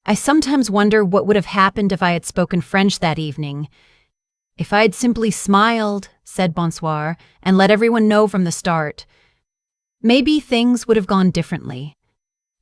I sometimes wonder what would have happened if I had spoken French that evening. If I had simply smiled, said bonsoir, and let everyone know from the start. Maybe things would have gone differently.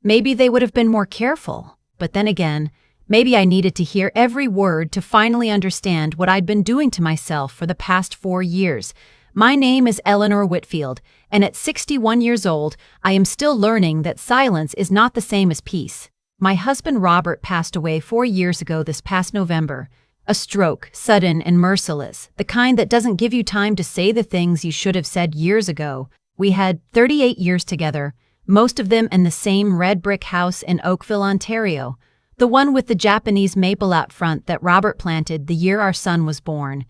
Maybe they would have been more careful. But then again, maybe I needed to hear every word to finally understand what I'd been doing to myself for the past 4 years. My name is Eleanor Whitfield, and at 61 years old, I am still learning that silence is not the same as peace. My husband Robert passed away 4 years ago this past November. A stroke, sudden and merciless, the kind that doesn't give you time to say the things you should have said years ago. We had 38 years together, most of them in the same red brick house in Oakville, Ontario, the one with the Japanese maple out front that Robert planted the year our son was born.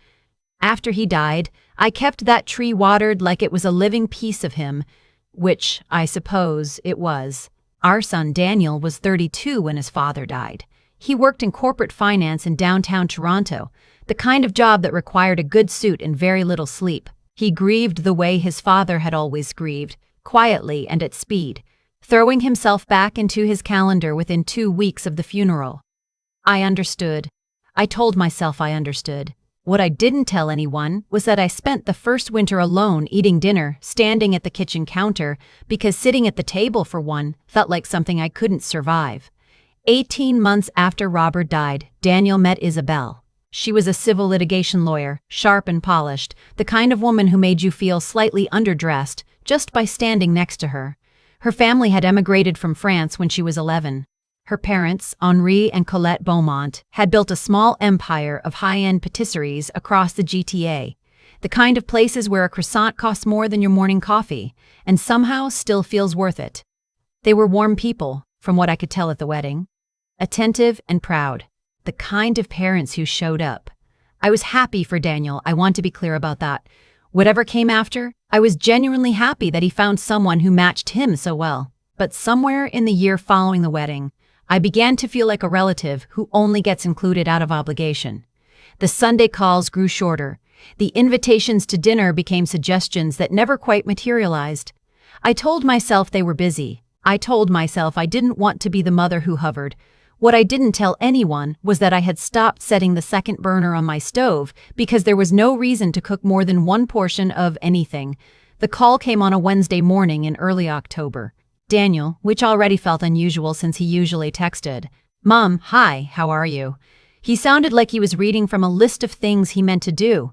After he died, I kept that tree watered like it was a living piece of him, which I suppose it was. Our son Daniel was 32 when his father died. He worked in corporate finance in downtown Toronto, the kind of job that required a good suit and very little sleep. He grieved the way his father had always grieved, quietly and at speed, throwing himself back into his calendar within 2 weeks of the funeral. I understood. I told myself I understood. What I didn't tell anyone was that I spent the first winter alone eating dinner, standing at the kitchen counter, because sitting at the table for one felt like something I couldn't survive. 18 months after Robert died, Daniel met Isabel. She was a civil litigation lawyer, sharp and polished, the kind of woman who made you feel slightly underdressed just by standing next to her. Her family had emigrated from France when she was 11. Her parents, Henri and Colette Beaumont, had built a small empire of high-end patisseries across the GTA, the kind of places where a croissant costs more than your morning coffee, and somehow still feels worth it. They were warm people, from what I could tell at the wedding. Attentive and proud, the kind of parents who showed up. I was happy for Daniel, I want to be clear about that. Whatever came after, I was genuinely happy that he found someone who matched him so well. But somewhere in the year following the wedding, I began to feel like a relative who only gets included out of obligation. The Sunday calls grew shorter. The invitations to dinner became suggestions that never quite materialized. I told myself they were busy. I told myself I didn't want to be the mother who hovered. What I didn't tell anyone was that I had stopped setting the second burner on my stove because there was no reason to cook more than one portion of anything. The call came on a Wednesday morning in early October. Daniel, which already felt unusual since he usually texted, "Mom, hi, how are you?" He sounded like he was reading from a list of things he meant to do.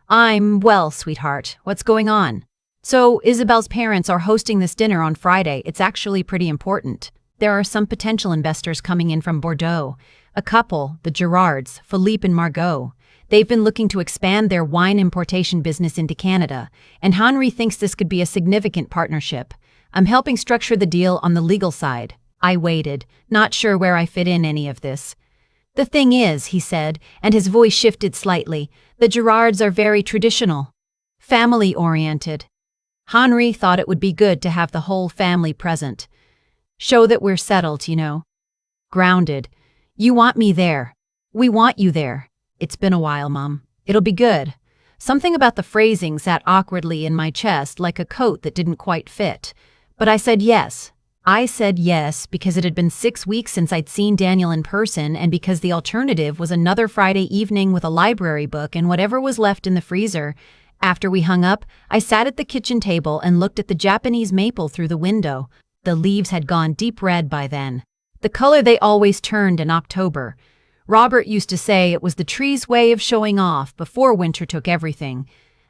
"I'm well, sweetheart. What's going on?" "So, Isabel's parents are hosting this dinner on Friday. It's actually pretty important. There are some potential investors coming in from Bordeaux. A couple, the Gerards, Philippe and Margot. They've been looking to expand their wine importation business into Canada, and Henri thinks this could be a significant partnership. I'm helping structure the deal on the legal side." I waited, not sure where I fit in any of this. "The thing is," he said, and his voice shifted slightly, "the Gerards are very traditional, family-oriented. Henri thought it would be good to have the whole family present. Show that we're settled, you know. Grounded. You want me there. We want you there. It's been a while, Mom. It'll be good." Something about the phrasing sat awkwardly in my chest like a coat that didn't quite fit. But I said yes. I said yes because it had been 6 weeks since I'd seen Daniel in person and because the alternative was another Friday evening with a library book and whatever was left in the freezer. After we hung up, I sat at the kitchen table and looked at the Japanese maple through the window. The leaves had gone deep red by then, the color they always turned in October. Robert used to say it was the tree's way of showing off before winter took everything.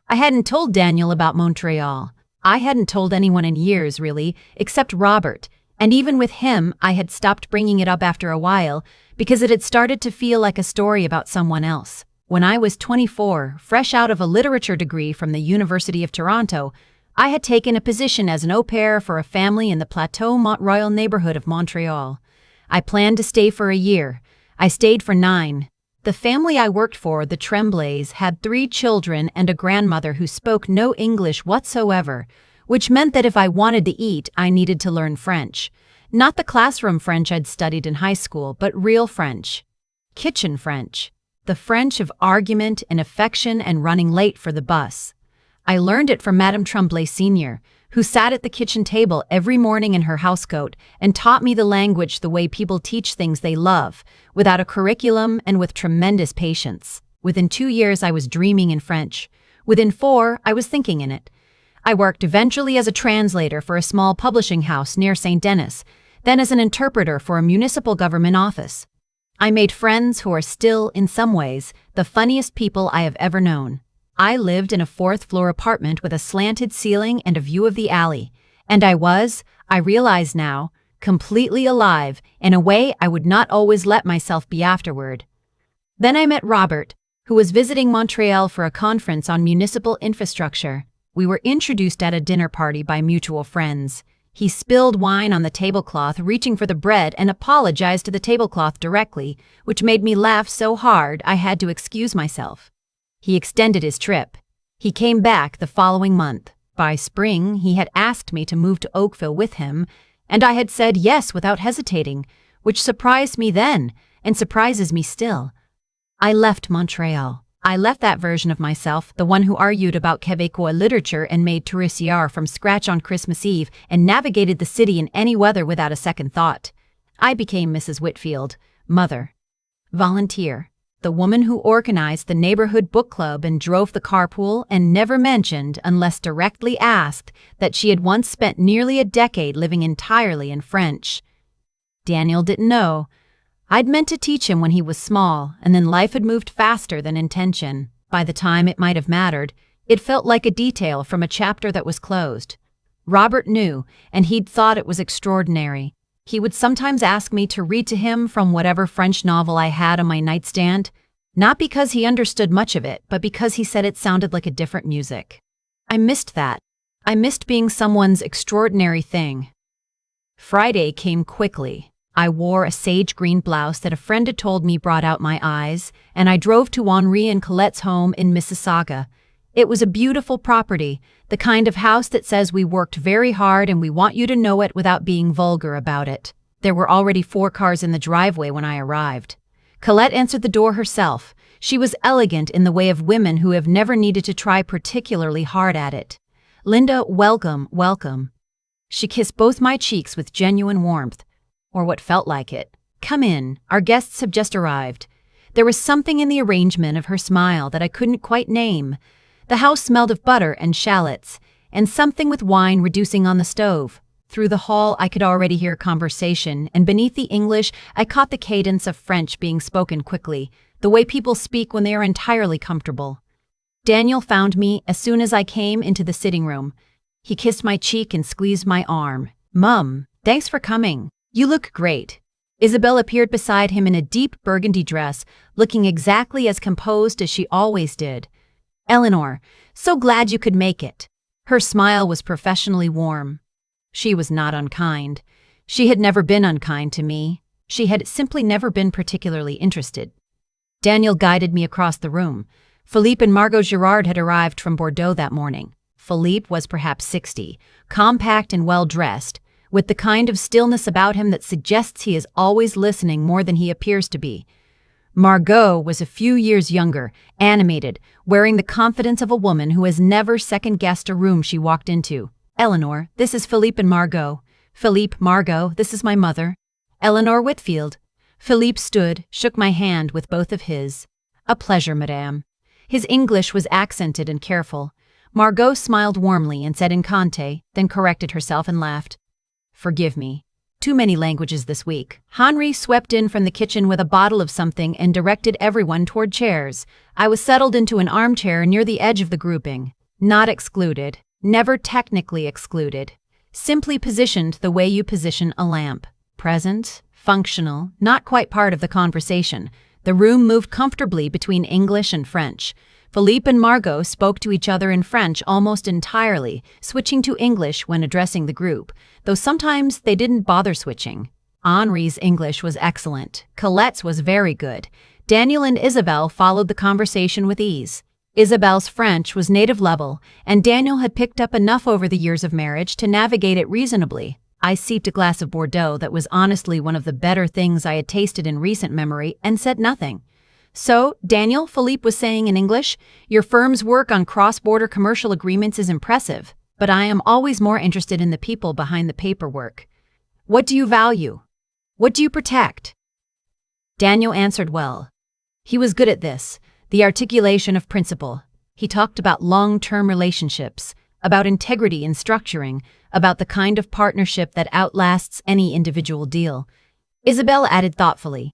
I hadn't told Daniel about Montreal. I hadn't told anyone in years, really, except Robert, and even with him, I had stopped bringing it up after a while because it had started to feel like a story about someone else. When I was 24, fresh out of a literature degree from the University of Toronto, I had taken a position as an au pair for a family in the Plateau Mont-Royal neighborhood of Montreal. I planned to stay for a year. I stayed for 9. The family I worked for, the Tremblays, had 3 children and a grandmother who spoke no English whatsoever, which meant that if I wanted to eat, I needed to learn French. Not the classroom French I'd studied in high school, but real French. Kitchen French. The French of argument and affection and running late for the bus. I learned it from Madame Tremblay Sr., who sat at the kitchen table every morning in her housecoat and taught me the language the way people teach things they love, without a curriculum and with tremendous patience. Within 2 years, I was dreaming in French. Within 4, I was thinking in it. I worked eventually as a translator for a small publishing house near St. Denis, then as an interpreter for a municipal government office. I made friends who are still, in some ways, the funniest people I have ever known. I lived in a 4th-floor apartment with a slanted ceiling and a view of the alley, and I realize now, completely alive in a way I would not always let myself be afterward. Then I met Robert, who was visiting Montreal for a conference on municipal infrastructure. We were introduced at a dinner party by mutual friends. He spilled wine on the tablecloth, reaching for the bread, and apologized to the tablecloth directly, which made me laugh so hard I had to excuse myself. He extended his trip. He came back the following month. By spring, he had asked me to move to Oakville with him, and I had said yes without hesitating, which surprised me then and surprises me still. I left Montreal. I left that version of myself, the one who argued about Québécois literature and made touristicière from scratch on Christmas Eve and navigated the city in any weather without a second thought. I became Mrs. Whitfield, mother, volunteer, the woman who organized the neighborhood book club and drove the carpool and never mentioned, unless directly asked, that she had once spent nearly a decade living entirely in French. Daniel didn't know. I'd meant to teach him when he was small, and then life had moved faster than intention. By the time it might have mattered, it felt like a detail from a chapter that was closed. Robert knew, and he'd thought it was extraordinary. He would sometimes ask me to read to him from whatever French novel I had on my nightstand, not because he understood much of it, but because he said it sounded like a different music. I missed that. I missed being someone's extraordinary thing. Friday came quickly. I wore a sage green blouse that a friend had told me brought out my eyes, and I drove to Henri and Colette's home in Mississauga. It was a beautiful property, the kind of house that says we worked very hard and we want you to know it without being vulgar about it. There were already 4 cars in the driveway when I arrived. Colette answered the door herself. She was elegant in the way of women who have never needed to try particularly hard at it. "Linda, welcome, welcome." She kissed both my cheeks with genuine warmth. Or what felt like it. "Come in, our guests have just arrived." There was something in the arrangement of her smile that I couldn't quite name. The house smelled of butter and shallots, and something with wine reducing on the stove. Through the hall I could already hear conversation, and beneath the English I caught the cadence of French being spoken quickly, the way people speak when they are entirely comfortable. Daniel found me as soon as I came into the sitting room. He kissed my cheek and squeezed my arm. "Mum, thanks for coming. You look great." Isabel appeared beside him in a deep burgundy dress, looking exactly as composed as she always did. "Eleanor, so glad you could make it." Her smile was professionally warm. She was not unkind. She had never been unkind to me. She had simply never been particularly interested. Daniel guided me across the room. Philippe and Margot Girard had arrived from Bordeaux that morning. Philippe was perhaps 60, compact and well-dressed, with the kind of stillness about him that suggests he is always listening more than he appears to be. Margot was a few years younger, animated, wearing the confidence of a woman who has never second-guessed a room she walked into. "Eleanor, this is Philippe and Margot." "Philippe, Margot, this is my mother." "Eleanor Whitfield." Philippe stood, shook my hand with both of his. "A pleasure, madame." His English was accented and careful. Margot smiled warmly and said Enchanté, then corrected herself and laughed. "Forgive me. Too many languages this week." Henri swept in from the kitchen with a bottle of something and directed everyone toward chairs. I was settled into an armchair near the edge of the grouping. Not excluded. Never technically excluded. Simply positioned the way you position a lamp. Present, functional, not quite part of the conversation. The room moved comfortably between English and French. Philippe and Margot spoke to each other in French almost entirely, switching to English when addressing the group, though sometimes they didn't bother switching. Henri's English was excellent. Colette's was very good. Daniel and Isabel followed the conversation with ease. Isabel's French was native level, and Daniel had picked up enough over the years of marriage to navigate it reasonably. I sipped a glass of Bordeaux that was honestly one of the better things I had tasted in recent memory and said nothing. "So, Daniel," Philippe was saying in English, "your firm's work on cross-border commercial agreements is impressive, but I am always more interested in the people behind the paperwork. What do you value? What do you protect? Daniel answered well. He was good at this, the articulation of principle. He talked about long-term relationships, about integrity in structuring, about the kind of partnership that outlasts any individual deal. Isabelle added thoughtfully.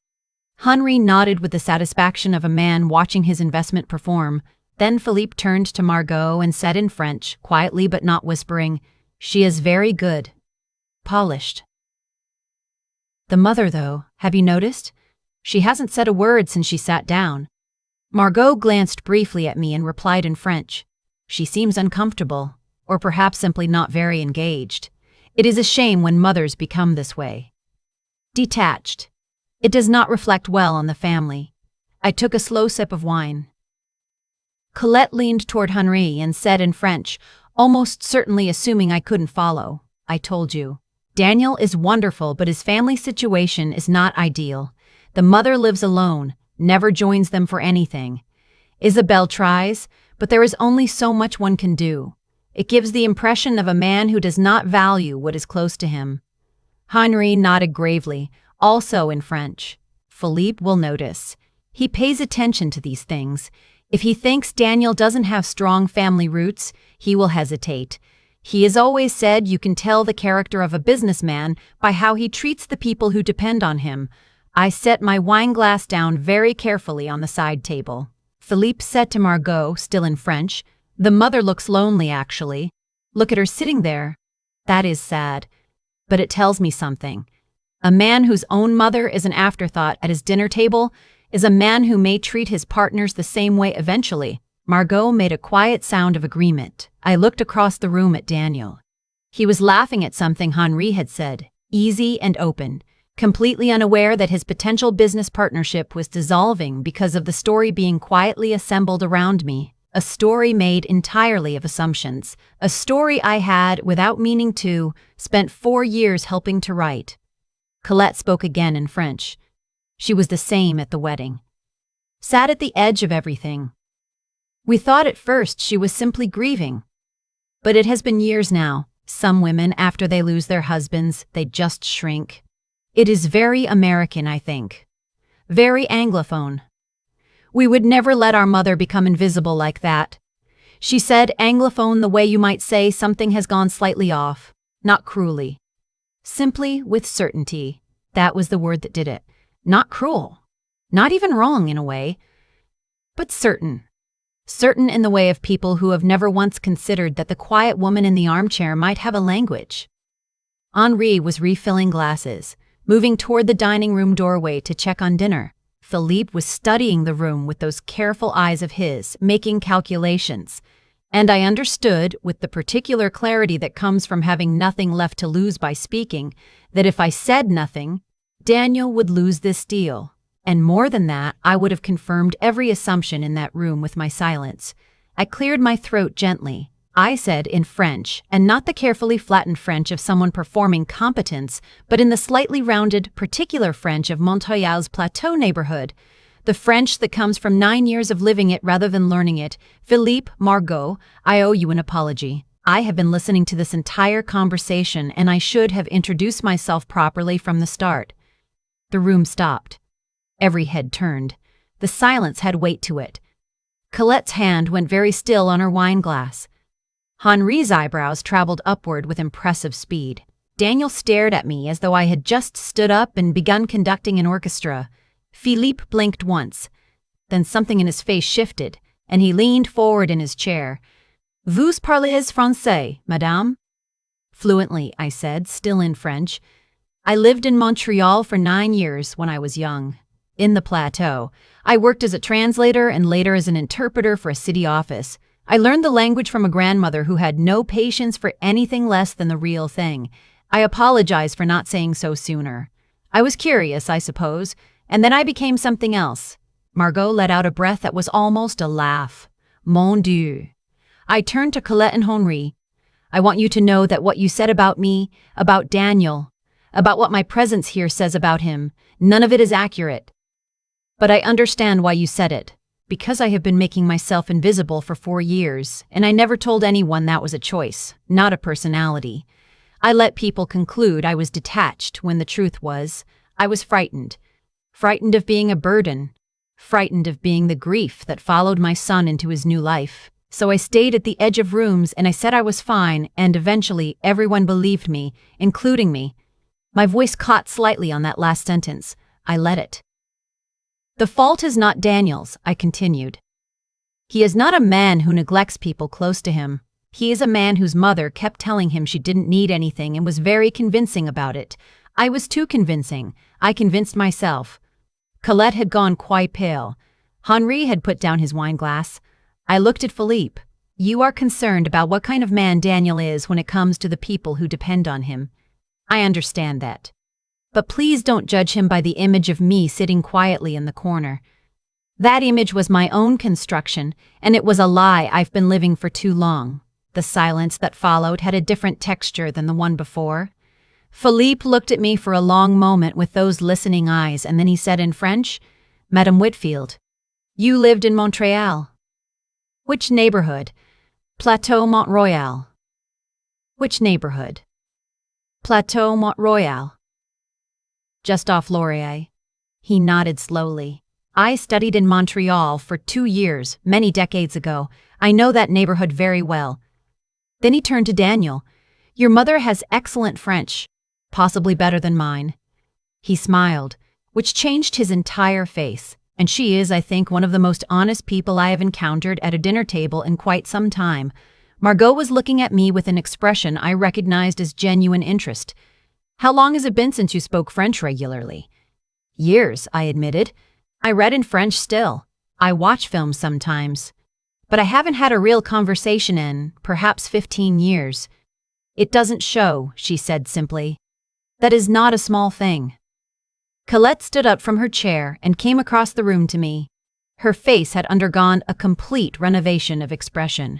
Henri nodded with the satisfaction of a man watching his investment perform. Then Philippe turned to Margot and said in French, quietly but not whispering, "She is very good. Polished." The mother, though, have you noticed? She hasn't said a word since she sat down. Margot glanced briefly at me and replied in French. She seems uncomfortable, or perhaps simply not very engaged. It is a shame when mothers become this way. Detached. It does not reflect well on the family. I took a slow sip of wine. Colette leaned toward Henri and said in French, almost certainly assuming I couldn't follow, "I told you. Daniel is wonderful, but his family situation is not ideal. The mother lives alone, never joins them for anything. Isabelle tries, but there is only so much one can do. It gives the impression of a man who does not value what is close to him." Henri nodded gravely, also in French. Philippe will notice. He pays attention to these things. If he thinks Daniel doesn't have strong family roots, he will hesitate. He has always said you can tell the character of a businessman by how he treats the people who depend on him. I set my wine glass down very carefully on the side table. Philippe said to Margot, still in French, "The mother looks lonely, actually. Look at her sitting there. That is sad. But it tells me something. A man whose own mother is an afterthought at his dinner table is a man who may treat his partners the same way eventually." Margot made a quiet sound of agreement. I looked across the room at Daniel. He was laughing at something Henri had said, easy and open, completely unaware that his potential business partnership was dissolving because of the story being quietly assembled around me. A story made entirely of assumptions. A story I had, without meaning to, spent 4 years helping to write. Colette spoke again in French. She was the same at the wedding. Sat at the edge of everything. We thought at first she was simply grieving. But it has been years now. Some women, after they lose their husbands, they just shrink. It is very American, I think. Very Anglophone. We would never let our mother become invisible like that. She said Anglophone the way you might say something has gone slightly off, not cruelly. Simply with certainty. That was the word that did it. Not cruel. Not even wrong in a way. But certain. Certain in the way of people who have never once considered that the quiet woman in the armchair might have a language. Henri was refilling glasses, moving toward the dining room doorway to check on dinner. Philippe was studying the room with those careful eyes of his, making calculations. And I understood, with the particular clarity that comes from having nothing left to lose by speaking, that if I said nothing, Daniel would lose this deal. And more than that, I would have confirmed every assumption in that room with my silence. I cleared my throat gently. I said in French, and not the carefully flattened French of someone performing competence, but in the slightly rounded, particular French of Montréal's Plateau neighborhood. The French that comes from 9 years of living it rather than learning it. Philippe, Margot, I owe you an apology. I have been listening to this entire conversation, and I should have introduced myself properly from the start. The room stopped. Every head turned. The silence had weight to it. Colette's hand went very still on her wine glass. Henri's eyebrows traveled upward with impressive speed. Daniel stared at me as though I had just stood up and begun conducting an orchestra. Philippe blinked once. Then something in his face shifted, and he leaned forward in his chair. "Vous parlez français, madame?" "Fluently," I said, still in French. "I lived in Montreal for 9 years when I was young. In the Plateau. I worked as a translator and later as an interpreter for a city office. I learned the language from a grandmother who had no patience for anything less than the real thing. I apologize for not saying so sooner. I was curious, I suppose, and then I became something else." Margot let out a breath that was almost a laugh. "Mon Dieu." I turned to Colette and Henri. "I want you to know that what you said about me, about Daniel, about what my presence here says about him, none of it is accurate. But I understand why you said it. Because I have been making myself invisible for 4 years, and I never told anyone that was a choice, not a personality. I let people conclude I was detached when the truth was, I was frightened. Frightened of being a burden. Frightened of being the grief that followed my son into his new life. So I stayed at the edge of rooms and I said I was fine, and eventually everyone believed me, including me. My voice caught slightly on that last sentence. I let it. The fault is not Daniel's, I continued. He is not a man who neglects people close to him. He is a man whose mother kept telling him she didn't need anything and was very convincing about it. I was too convincing. I convinced myself. Colette had gone quite pale. Henri had put down his wine glass. I looked at Philippe. You are concerned about what kind of man Daniel is when it comes to the people who depend on him. I understand that. But please don't judge him by the image of me sitting quietly in the corner. That image was my own construction, and it was a lie I've been living for too long. The silence that followed had a different texture than the one before. Philippe looked at me for a long moment with those listening eyes, and then he said in French, Madame Whitfield, you lived in Montréal. Which neighborhood? Plateau Mont-Royal. Which neighborhood? Plateau Mont-Royal. Just off Laurier. He nodded slowly. I studied in Montreal for 2 years, many decades ago. I know that neighborhood very well. Then he turned to Daniel. Your mother has excellent French, possibly better than mine. He smiled, which changed his entire face, and she is, I think, one of the most honest people I have encountered at a dinner table in quite some time. Margot was looking at me with an expression I recognized as genuine interest. How long has it been since you spoke French regularly? Years, I admitted. I read in French still. I watch films sometimes. But I haven't had a real conversation in, perhaps 15 years. It doesn't show, she said simply. That is not a small thing. Colette stood up from her chair and came across the room to me. Her face had undergone a complete renovation of expression.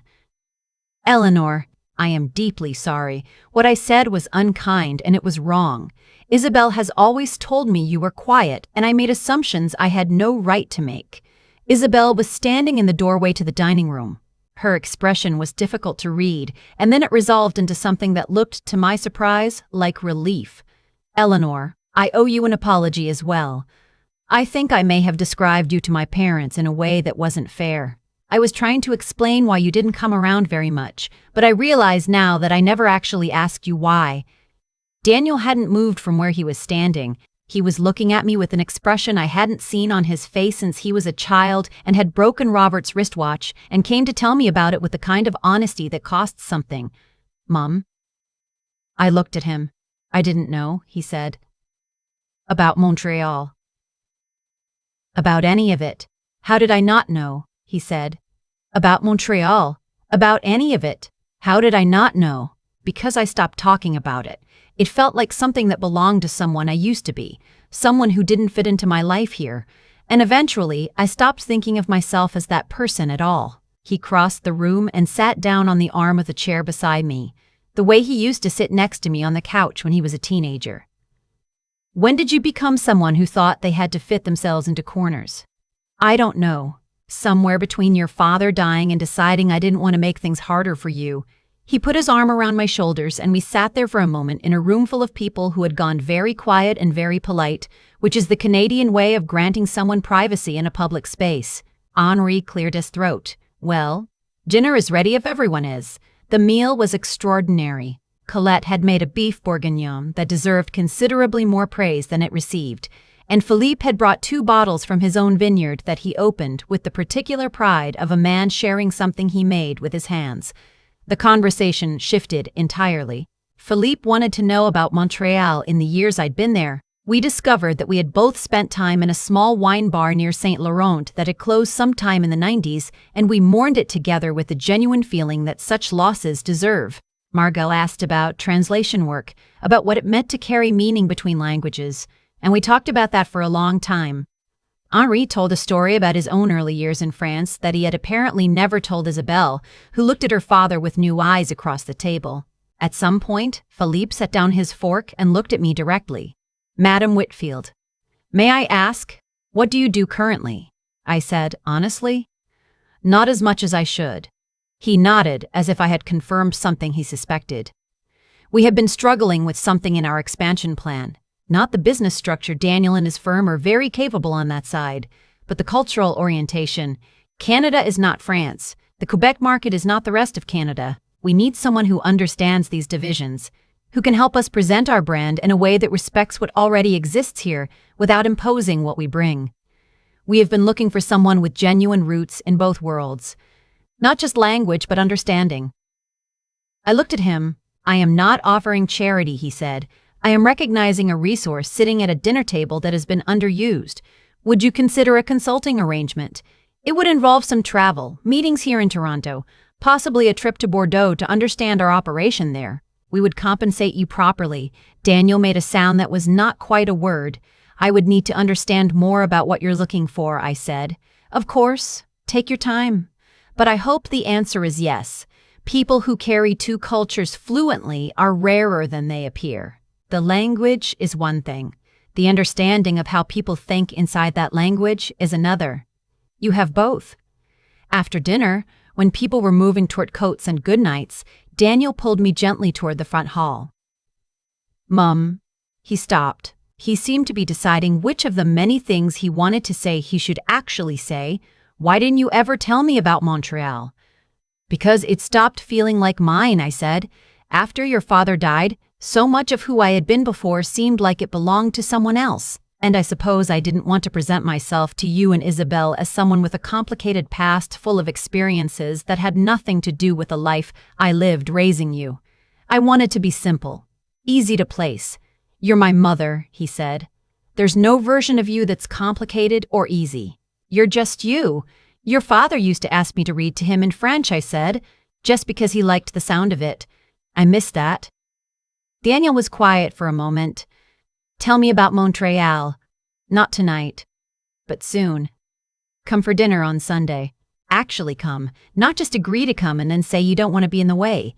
Eleanor, I am deeply sorry. What I said was unkind and it was wrong. Isabelle has always told me you were quiet, and I made assumptions I had no right to make. Isabelle was standing in the doorway to the dining room. Her expression was difficult to read, and then it resolved into something that looked, to my surprise, like relief. Eleanor, I owe you an apology as well. I think I may have described you to my parents in a way that wasn't fair. I was trying to explain why you didn't come around very much, but I realize now that I never actually asked you why. Daniel hadn't moved from where he was standing. He was looking at me with an expression I hadn't seen on his face since he was a child and had broken Robert's wristwatch and came to tell me about it with the kind of honesty that costs something. Mum? I looked at him. I didn't know, he said. About Montreal. About any of it. How did I not know? He said. About Montreal. About any of it. How did I not know? Because I stopped talking about it. It felt like something that belonged to someone I used to be, someone who didn't fit into my life here. And eventually, I stopped thinking of myself as that person at all. He crossed the room and sat down on the arm of the chair beside me, the way he used to sit next to me on the couch when he was a teenager. When did you become someone who thought they had to fit themselves into corners? I don't know. Somewhere between your father dying and deciding I didn't want to make things harder for you. He put his arm around my shoulders and we sat there for a moment in a room full of people who had gone very quiet and very polite, which is the Canadian way of granting someone privacy in a public space. Henri cleared his throat. Well, dinner is ready if everyone is. The meal was extraordinary. Colette had made a beef bourguignon that deserved considerably more praise than it received, and Philippe had brought 2 bottles from his own vineyard that he opened with the particular pride of a man sharing something he made with his hands. The conversation shifted entirely. Philippe wanted to know about Montreal in the years I'd been there. We discovered that we had both spent time in a small wine bar near St. Laurent that had closed sometime in the 90s, and we mourned it together with the genuine feeling that such losses deserve. Margot asked about translation work, about what it meant to carry meaning between languages, and we talked about that for a long time. Henri told a story about his own early years in France that he had apparently never told Isabelle, who looked at her father with new eyes across the table. At some point, Philippe set down his fork and looked at me directly. Madame Whitfield, may I ask, what do you do currently? I said, honestly. Not as much as I should. He nodded, as if I had confirmed something he suspected. We have been struggling with something in our expansion plan. Not the business structure. Daniel and his firm are very capable on that side, but the cultural orientation. Canada is not France. The Quebec market is not the rest of Canada. We need someone who understands these divisions, who can help us present our brand in a way that respects what already exists here without imposing what we bring. We have been looking for someone with genuine roots in both worlds. Not just language, but understanding. I looked at him. I am not offering charity, he said. I am recognizing a resource sitting at a dinner table that has been underused. Would you consider a consulting arrangement? It would involve some travel, meetings here in Toronto, possibly a trip to Bordeaux to understand our operation there. We would compensate you properly. Daniel made a sound that was not quite a word. I would need to understand more about what you're looking for, I said. Of course, take your time. But I hope the answer is yes. People who carry two cultures fluently are rarer than they appear. The language is one thing. The understanding of how people think inside that language is another. You have both. After dinner, when people were moving toward coats and goodnights, Daniel pulled me gently toward the front hall. Mum. He stopped. He seemed to be deciding which of the many things he wanted to say he should actually say. Why didn't you ever tell me about Montreal? Because it stopped feeling like mine, I said. After your father died, so much of who I had been before seemed like it belonged to someone else. And I suppose I didn't want to present myself to you and Isabel as someone with a complicated past full of experiences that had nothing to do with the life I lived raising you. I wanted to be simple, easy to place. You're my mother, he said. There's no version of you that's complicated or easy. You're just you. Your father used to ask me to read to him in French, I said, just because he liked the sound of it. I missed that. Daniel was quiet for a moment. Tell me about Montreal. Not tonight, but soon. Come for dinner on Sunday. Actually come, not just agree to come and then say you don't want to be in the way.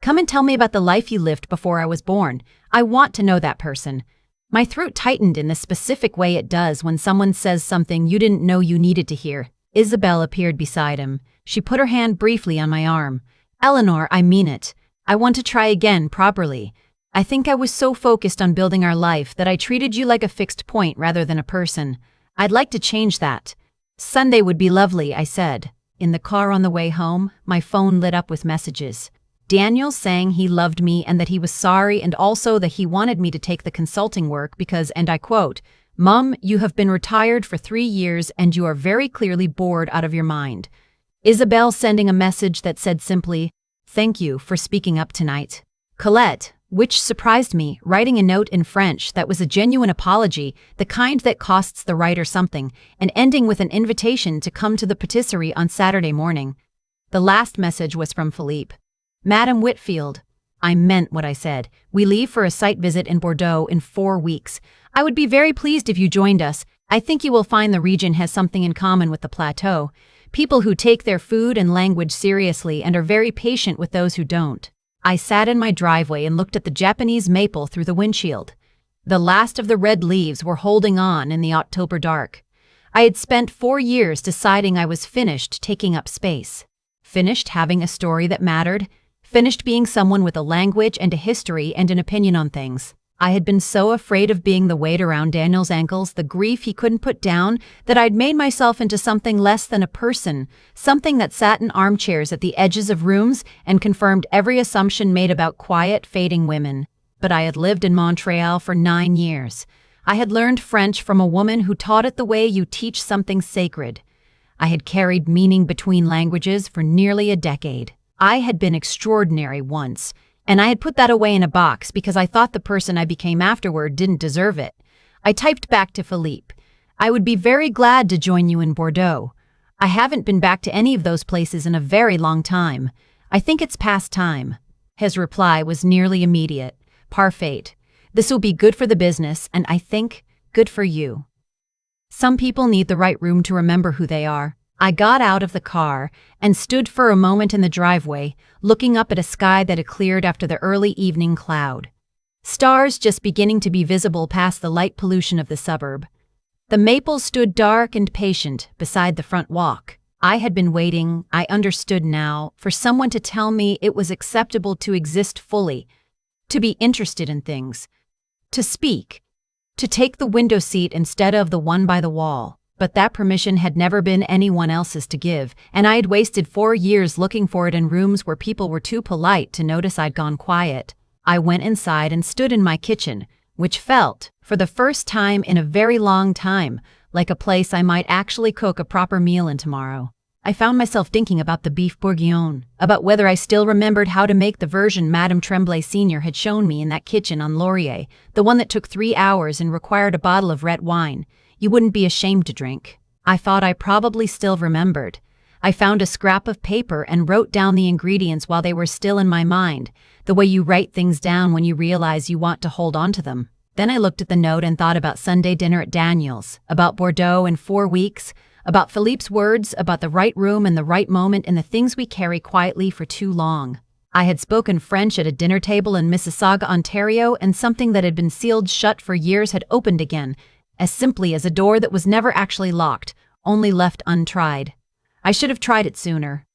Come and tell me about the life you lived before I was born. I want to know that person. My throat tightened in the specific way it does when someone says something you didn't know you needed to hear. Isabel appeared beside him. She put her hand briefly on my arm. Eleanor, I mean it. I want to try again properly. I think I was so focused on building our life that I treated you like a fixed point rather than a person. I'd like to change that. Sunday would be lovely, I said. In the car on the way home, my phone lit up with messages. Daniel saying he loved me and that he was sorry and also that he wanted me to take the consulting work because, and I quote, Mum, you have been retired for 3 years and you are very clearly bored out of your mind. Isabel sending a message that said simply, thank you for speaking up tonight. Colette, which surprised me, writing a note in French that was a genuine apology, the kind that costs the writer something, and ending with an invitation to come to the patisserie on Saturday morning. The last message was from Philippe. Madam Whitfield. I meant what I said. We leave for a site visit in Bordeaux in 4 weeks. I would be very pleased if you joined us. I think you will find the region has something in common with the plateau. People who take their food and language seriously and are very patient with those who don't. I sat in my driveway and looked at the Japanese maple through the windshield. The last of the red leaves were holding on in the October dark. I had spent 4 years deciding I was finished taking up space. Finished having a story that mattered. Finished being someone with a language and a history and an opinion on things. I had been so afraid of being the weight around Daniel's ankles, the grief he couldn't put down, that I'd made myself into something less than a person, something that sat in armchairs at the edges of rooms and confirmed every assumption made about quiet, fading women. But I had lived in Montreal for 9 years. I had learned French from a woman who taught it the way you teach something sacred. I had carried meaning between languages for nearly a decade. I had been extraordinary once, and I had put that away in a box because I thought the person I became afterward didn't deserve it. I typed back to Philippe. I would be very glad to join you in Bordeaux. I haven't been back to any of those places in a very long time. I think it's past time. His reply was nearly immediate. Parfait. This will be good for the business, and I think good for you. Some people need the right room to remember who they are. I got out of the car and stood for a moment in the driveway, looking up at a sky that had cleared after the early evening cloud. Stars just beginning to be visible past the light pollution of the suburb. The maples stood dark and patient beside the front walk. I had been waiting, I understood now, for someone to tell me it was acceptable to exist fully, to be interested in things, to speak, to take the window seat instead of the one by the wall. But that permission had never been anyone else's to give, and I had wasted 4 years looking for it in rooms where people were too polite to notice I'd gone quiet. I went inside and stood in my kitchen, which felt, for the first time in a very long time, like a place I might actually cook a proper meal in tomorrow. I found myself thinking about the beef bourguignon, about whether I still remembered how to make the version Madame Tremblay Sr. had shown me in that kitchen on Laurier, the one that took 3 hours and required a bottle of red wine you wouldn't be ashamed to drink. I thought I probably still remembered. I found a scrap of paper and wrote down the ingredients while they were still in my mind, the way you write things down when you realize you want to hold on to them. Then I looked at the note and thought about Sunday dinner at Daniel's, about Bordeaux in 4 weeks, about Philippe's words, about the right room and the right moment and the things we carry quietly for too long. I had spoken French at a dinner table in Mississauga, Ontario, and something that had been sealed shut for years had opened again, as simply as a door that was never actually locked, only left untried. I should have tried it sooner.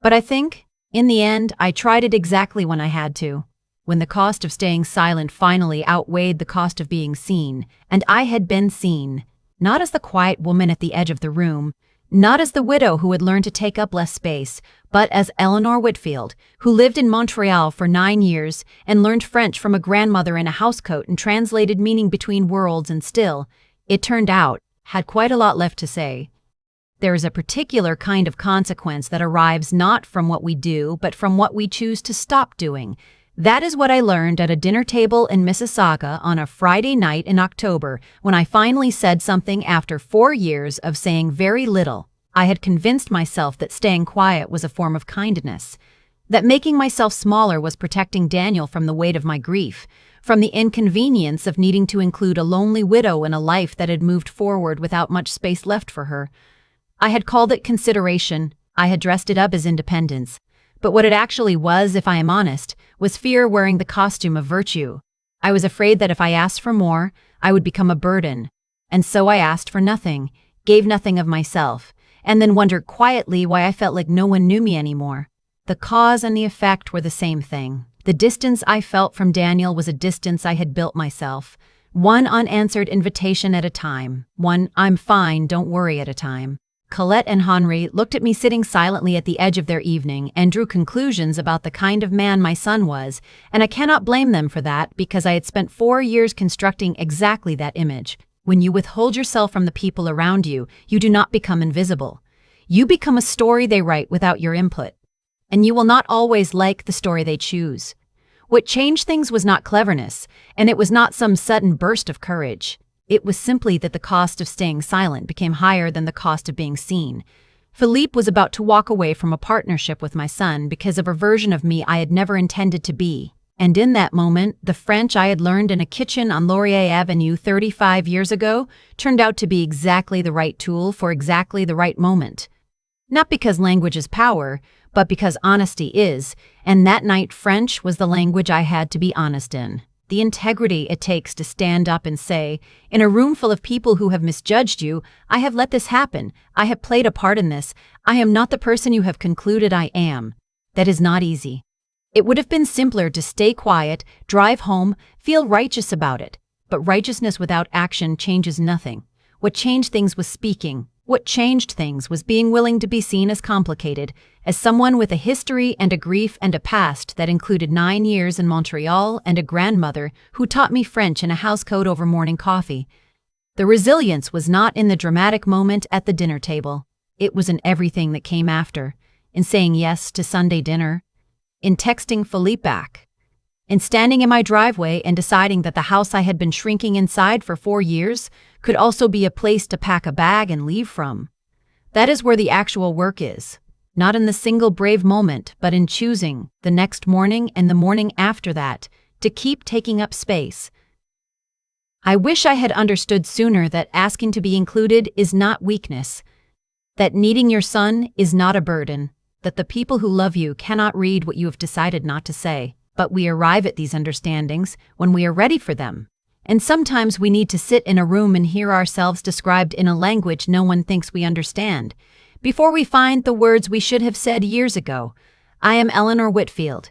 But I think, in the end, I tried it exactly when I had to, when the cost of staying silent finally outweighed the cost of being seen, and I had been seen, not as the quiet woman at the edge of the room, not as the widow who had learned to take up less space, but as Eleanor Whitfield, who lived in Montreal for 9 years and learned French from a grandmother in a housecoat and translated meaning between worlds and still, it turned out, had quite a lot left to say. There is a particular kind of consequence that arrives not from what we do, but from what we choose to stop doing. That is what I learned at a dinner table in Mississauga on a Friday night in October, when I finally said something after 4 years of saying very little. I had convinced myself that staying quiet was a form of kindness, that making myself smaller was protecting Daniel from the weight of my grief, from the inconvenience of needing to include a lonely widow in a life that had moved forward without much space left for her. I had called it consideration, I had dressed it up as independence. But what it actually was, if I am honest, was fear wearing the costume of virtue. I was afraid that if I asked for more, I would become a burden. And so I asked for nothing, gave nothing of myself, and then wondered quietly why I felt like no one knew me anymore. The cause and the effect were the same thing. The distance I felt from Daniel was a distance I had built myself. One unanswered invitation at a time. One "I'm fine, don't worry" at a time. Colette and Henri looked at me sitting silently at the edge of their evening and drew conclusions about the kind of man my son was, and I cannot blame them for that because I had spent 4 years constructing exactly that image. When you withhold yourself from the people around you, you do not become invisible. You become a story they write without your input, and you will not always like the story they choose. What changed things was not cleverness, and it was not some sudden burst of courage. It was simply that the cost of staying silent became higher than the cost of being seen. Philippe was about to walk away from a partnership with my son because of a version of me I had never intended to be. And in that moment, the French I had learned in a kitchen on Laurier Avenue 35 years ago turned out to be exactly the right tool for exactly the right moment. Not because language is power, but because honesty is, and that night French was the language I had to be honest in. The integrity it takes to stand up and say, in a room full of people who have misjudged you, "I have let this happen, I have played a part in this, I am not the person you have concluded I am." That is not easy. It would have been simpler to stay quiet, drive home, feel righteous about it. But righteousness without action changes nothing. What changed things was speaking. What changed things was being willing to be seen as complicated, as someone with a history and a grief and a past that included 9 years in Montreal and a grandmother who taught me French in a housecoat over morning coffee. The resilience was not in the dramatic moment at the dinner table. It was in everything that came after, in saying yes to Sunday dinner, in texting Philippe back, in standing in my driveway and deciding that the house I had been shrinking inside for 4 years could also be a place to pack a bag and leave from. That is where the actual work is, not in the single brave moment, but in choosing, the next morning and the morning after that, to keep taking up space. I wish I had understood sooner that asking to be included is not weakness, that needing your son is not a burden, that the people who love you cannot read what you have decided not to say. But we arrive at these understandings when we are ready for them, And sometimes we need to sit in a room and hear ourselves described in a language no one thinks we understand, before we find the words we should have said years ago. I am Eleanor Whitfield.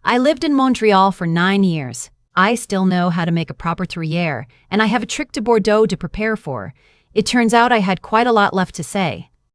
I lived in Montreal for 9 years. I still know how to make a proper Gruyere, and I have a trip to Bordeaux to prepare for. It turns out I had quite a lot left to say.